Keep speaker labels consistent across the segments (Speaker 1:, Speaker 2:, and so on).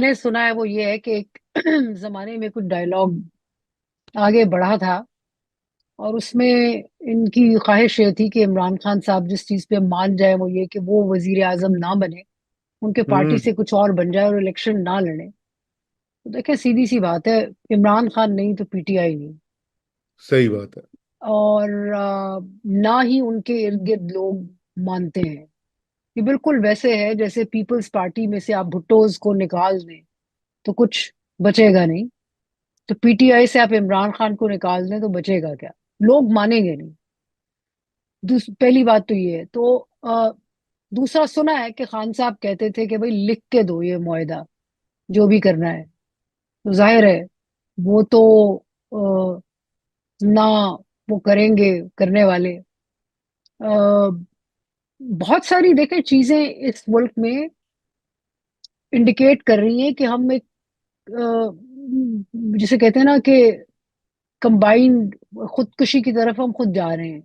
Speaker 1: मैंने सुना है वो ये है कि एक जमाने में कुछ डायलॉग आगे बढ़ा था और उसमें इनकी ख्वाहिश ये थी कि इमरान खान साहब जिस चीज पे मान जाए वो ये कि वो वजीर आजम ना बने, उनके पार्टी
Speaker 2: हम्म।
Speaker 1: से कुछ और बन जाए और इलेक्शन ना लड़े। तो देखिए सीधी सी बात है, इमरान खान नहीं तो पीटीआई नहीं।
Speaker 2: सही बात है।
Speaker 1: और ना ही उनके इर्द गिर्द लोग मानते हैं। ये बिल्कुल वैसे है जैसे पीपल्स पार्टी में से आप भुट्टोज को निकाल दें तो कुछ बचेगा नहीं। तो पीटीआई से आप इमरान खान को निकाल दें तो बचेगा क्या? लोग मानेंगे नहीं। पहली बात तो ये है। तो दूसरा, सुना है कि खान साहब कहते थे कि भाई लिख के दो ये मुआहदा, जो भी करना है। तो जाहिर है वो तो अ, ना वो करेंगे करने वाले। बहुत सारी देखें चीजें इस मुल्क में इंडिकेट कर रही हैं कि हम एक जिसे कहते हैं ना कि कंबाइंड खुदकुशी की तरफ हम खुद जा रहे हैं।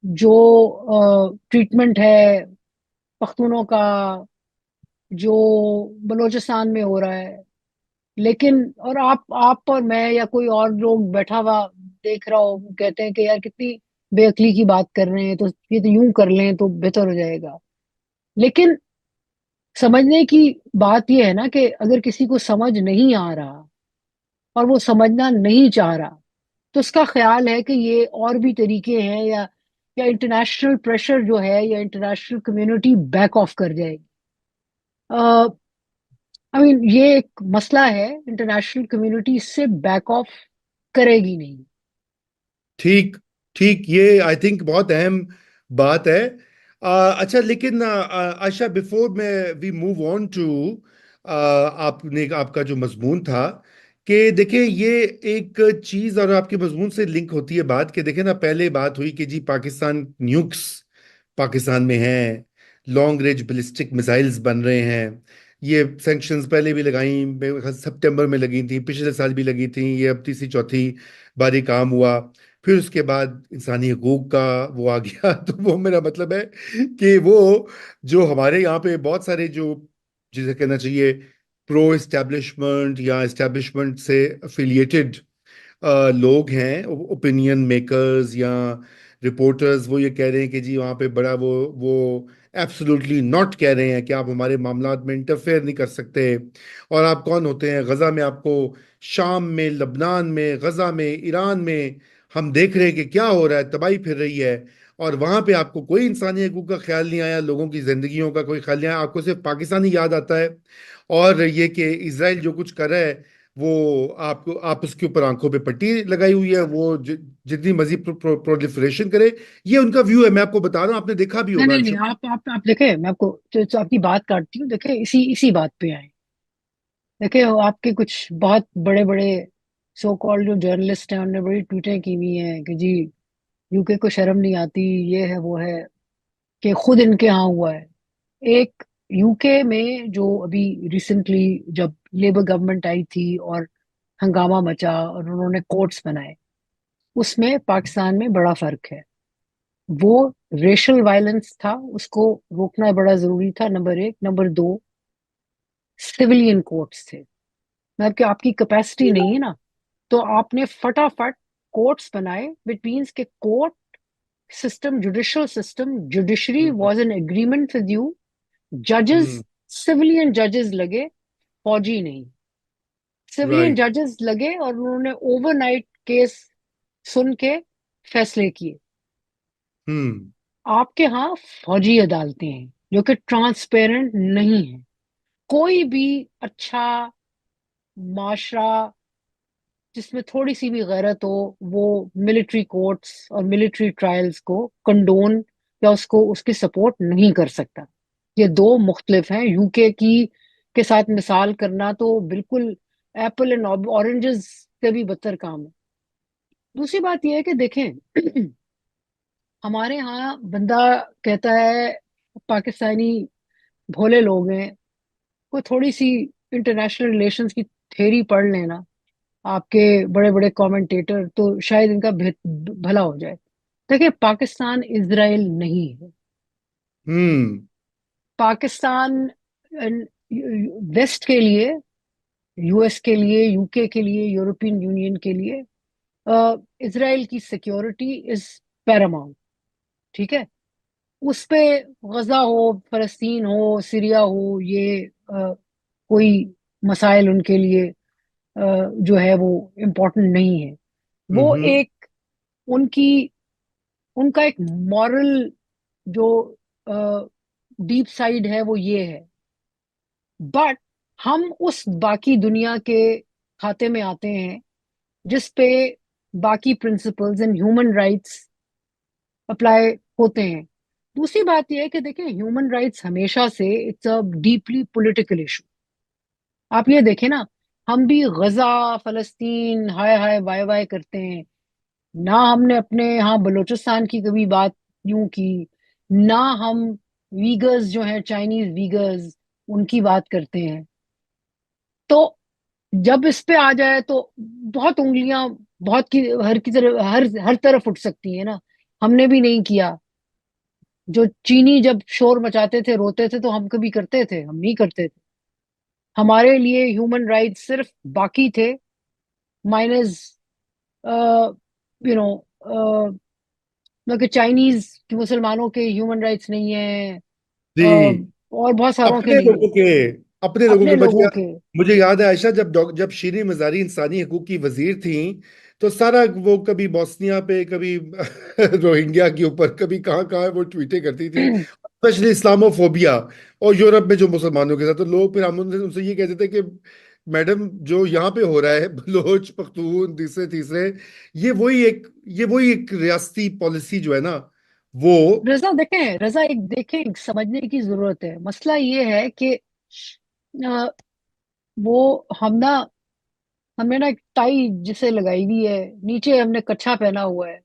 Speaker 1: जो ट्रीटमेंट है पख्तूनों का, जो बलूचिस्तान में हो रहा है। लेकिन और आप और मैं या कोई और लोग बैठा हुआ देख रहा हो, वो कहते हैं कि यार कितनी बेअक्ली की बात कर रहे हैं, तो ये तो यूं कर लें तो बेहतर हो जाएगा। लेकिन समझने की बात यह है ना कि अगर किसी को समझ नहीं आ रहा और वो समझना नहीं चाह रहा, तो उसका ख्याल है कि ये और भी तरीके हैं, या इंटरनेशनल प्रेशर जो है या इंटरनेशनल कम्युनिटी बैक ऑफ कर जाएगी। आई मीन ये एक मसला है, इंटरनेशनल कम्युनिटी इससे बैक ऑफ करेगी नहीं।
Speaker 2: ठीक। ठीक, ये आई थिंक बहुत अहम बात है। अच्छा, लेकिन आशा, बिफोर में वी मूव ऑन टू आपने आपका जो मजमून था, कि देखिए ये एक चीज और आपके मजमून से लिंक होती है बात, कि देखें ना, पहले बात हुई कि जी पाकिस्तान न्यूक्स पाकिस्तान में हैं, लॉन्ग रेंज बैलिस्टिक मिसाइल्स बन रहे हैं। ये सैंक्शंस पहले भी लगाई, मेरे ख्याल सितंबर में लगी थी, पिछले साल भी लगी थी, ये अब तीसरी चौथी बारी काम हुआ। फिर उसके बाद इंसानी हकूक का वो आ गया तो वो मेरा मतलब है कि वो जो हमारे यहाँ पे बहुत सारे जो, जिसे कहना चाहिए, प्रो एस्टेब्लिशमेंट या एस्टेब्लिशमेंट से अफिलिएटेड लोग हैं, ओपिनियन मेकर्स या रिपोर्टर्स, वो ये कह रहे हैं कि जी वहाँ पे बड़ा वो एब्सोल्युटली नॉट कह रहे हैं कि आप हमारे मामलात में इंटरफेयर नहीं कर सकते। और आप कौन होते हैं गज़ा में? आपको शाम में, लबनान में, गज़ा में, ईरान में हम देख रहे हैं कि क्या हो रहा है, तबाही फिर रही है। और वहां पे आपको कोई इंसानी हकूक का ख्याल नहीं आया, लोगों की जिंदगियों का कोई ख्याल नहीं आया, आपको सिर्फ पाकिस्तानी याद आता है। और ये कि इसराइल जो कुछ कर रहा है, वो आप उसके ऊपर आंखों पे पट्टी लगाई हुई है, वो जितनी मजीद प्रोलिफरेशन करे। ये उनका व्यू है, मैं आपको बता रहा हूँ, आपने देखा भी
Speaker 1: नहीं
Speaker 2: होगा, आई
Speaker 1: नहीं
Speaker 2: एम
Speaker 1: नहीं,
Speaker 2: श्योर।
Speaker 1: आप देखे, मैं आपको तो आपकी बात काटती हूँ। देखे इसी इसी बात पे आए। देखे आपके कुछ बहुत बड़े बड़े सो कॉल्ड जो जर्नलिस्ट हैं, उन्होंने बड़ी ट्वीटें की हुई हैं कि जी यूके को शर्म नहीं आती, ये है वो है, कि खुद इनके यहाँ हुआ है। एक यूके में जो अभी रिसेंटली जब लेबर गवर्नमेंट आई थी और हंगामा मचा और उन्होंने कोर्ट्स बनाए, उसमें पाकिस्तान में बड़ा फर्क है। वो रेशल वायलेंस था, उसको रोकना बड़ा जरूरी था, नंबर एक। नंबर दो, सिविलियन कोर्ट्स थे। मतलब कि आपकी कैपेसिटी नहीं है ना, तो आपने फटाफट कोर्ट्स बनाए, विच मीन्स के court system, judicial system, judiciary
Speaker 2: hmm.
Speaker 1: Was an agreement with you. जजेस
Speaker 2: हम्म।
Speaker 1: सिविलियन जजेस लगे, फौजी नहीं। Civilian
Speaker 2: right.
Speaker 1: जजेस लगे और उन्होंने ओवरनाइट केस सुन के फैसले किए।
Speaker 2: हम्म।
Speaker 1: आपके यहाँ फौजी अदालतें हैं जो कि ट्रांसपेरेंट नहीं है। कोई भी अच्छा माशरा जिसमें थोड़ी सी भी गैरत हो, वो मिलिट्री कोर्ट्स और मिलिट्री ट्रायल्स को कंडोन या उसको उसकी सपोर्ट नहीं कर सकता। ये दो मुख्तलिफ हैं। यूके की के साथ मिसाल करना तो बिल्कुल एप्पल एंड ऑरेंजेस से भी बदतर काम है। दूसरी बात यह है कि देखें हमारे यहाँ बंदा कहता है पाकिस्तानी भोले लोग हैं, कोई थोड़ी सी इंटरनेशनल रिलेशंस की थ्योरी पढ़ लेना, आपके बड़े बड़े कमेंटेटर, तो शायद इनका भला हो जाए। देखिए पाकिस्तान इसराइल नहीं है।
Speaker 2: हम्म।
Speaker 1: पाकिस्तान वेस्ट के लिए, यूएस के लिए, यूके के लिए, यूरोपियन यूनियन के लिए इसराइल की सिक्योरिटी इज पैरामाउंट। ठीक है। उस पे गजा हो, फलस्तीन हो, सीरिया हो, ये कोई मसाइल उनके लिए जो है वो इम्पोर्टेंट नहीं है। वो
Speaker 2: हम्म।
Speaker 1: एक उनकी उनका एक मॉरल जो डीप साइड है वो ये है। बट हम उस बाकी दुनिया के खाते में आते हैं जिस पे बाकी principles and human rights apply होते हैं। दूसरी बात यह है कि देखिए, ह्यूमन राइट्स हमेशा से it's a deeply political issue. आप ये देखें ना, हम भी गजा, फलस्तीन, हाय हाय वाय वाय करते हैं ना। हमने अपने यहाँ बलूचिस्तान की कभी बात यूं की ना। हम वीगर्स जो हैं, चाइनीज वीगर्स, उनकी बात करते हैं। तो जब इस पे आ जाए तो बहुत उंगलियां, बहुत की तरफ, हर तरफ उठ सकती है ना। हमने भी नहीं किया। जो चीनी जब शोर मचाते थे, रोते थे, तो हम कभी करते थे? हम नहीं करते थे। हमारे लिए ह्यूमन राइट्स सिर्फ बाकी थे, माइनस यू नो कि चाइनीज कि मुसलमानों के ह्यूमन राइट्स नहीं है,
Speaker 2: जी।
Speaker 1: और बहुत सारों के
Speaker 2: अपने
Speaker 1: नहीं
Speaker 2: लोगों
Speaker 1: है।
Speaker 2: के अपने लोगों
Speaker 1: अपने
Speaker 2: के
Speaker 1: लोगों के।
Speaker 2: मुझे याद है आयशा, जब शीरीन मजारी इंसानी हकूक की वजीर थी, तो सारा वो कभी बोस्निया पे, कभी रोहिंग्या के ऊपर, कभी कहाँ कहाँ वो ट्वीटें करती थी, स्पेशली इस्लामोफोबिया और यूरोप में जो मुसलमानों के साथ। तो लोग फिर हम उनसे उनसे ये कहते थे कि मैडम, जो यहाँ पे हो रहा है बलोच, पख्तून, तीसरे तीसरे, ये वही एक रियासती पॉलिसी जो है ना, वो।
Speaker 1: रजा देखें, रजा एक देखें, समझने की जरूरत है। मसला ये है कि अ, वो हमने ना एक टाई जिसे लगाई हुई है, नीचे हमने कच्छा पहना हुआ है,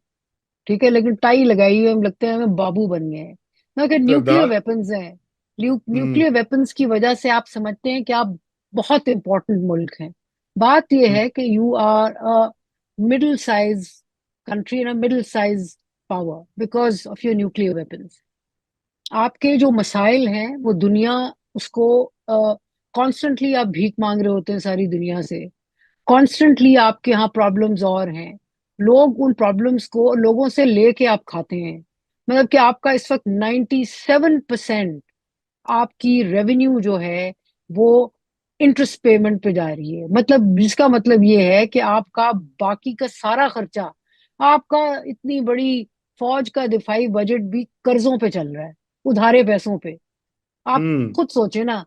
Speaker 1: ठीक है, लेकिन टाई लगाई हुई है, हम लगते हैं हमें बाबू बन गए हैं ना। कि न्यूक्लियर
Speaker 2: सरदार।
Speaker 1: वेपन्स हैं।
Speaker 2: हम्म।
Speaker 1: न्यूक्लियर वेपन्स की वजह से आप समझते हैं कि आप बहुत इंपॉर्टेंट मुल्क हैं। बात यह है कि you are a middle size country, ना middle size power, because of your nuclear weapons. आपके जो मसाइल हैं वो दुनिया उसको कॉन्स्टेंटली आप भीख मांग रहे होते हैं सारी दुनिया से। कॉन्स्टेंटली आपके यहाँ प्रॉब्लम्स और हैं। लोग उन प्रॉब्लम्स को लोगों से लेके आप खाते हैं। मतलब कि आपका इस वक्त 97% आपकी रेवेन्यू जो है वो इंटरेस्ट पेमेंट पे जा रही है। मतलब जिसका मतलब ये है कि आपका बाकी का सारा खर्चा, आपका इतनी बड़ी फौज का दिफाई बजट भी कर्जों पे चल रहा है, उधारे पैसों पे। आप
Speaker 2: हम्म।
Speaker 1: खुद सोचे ना।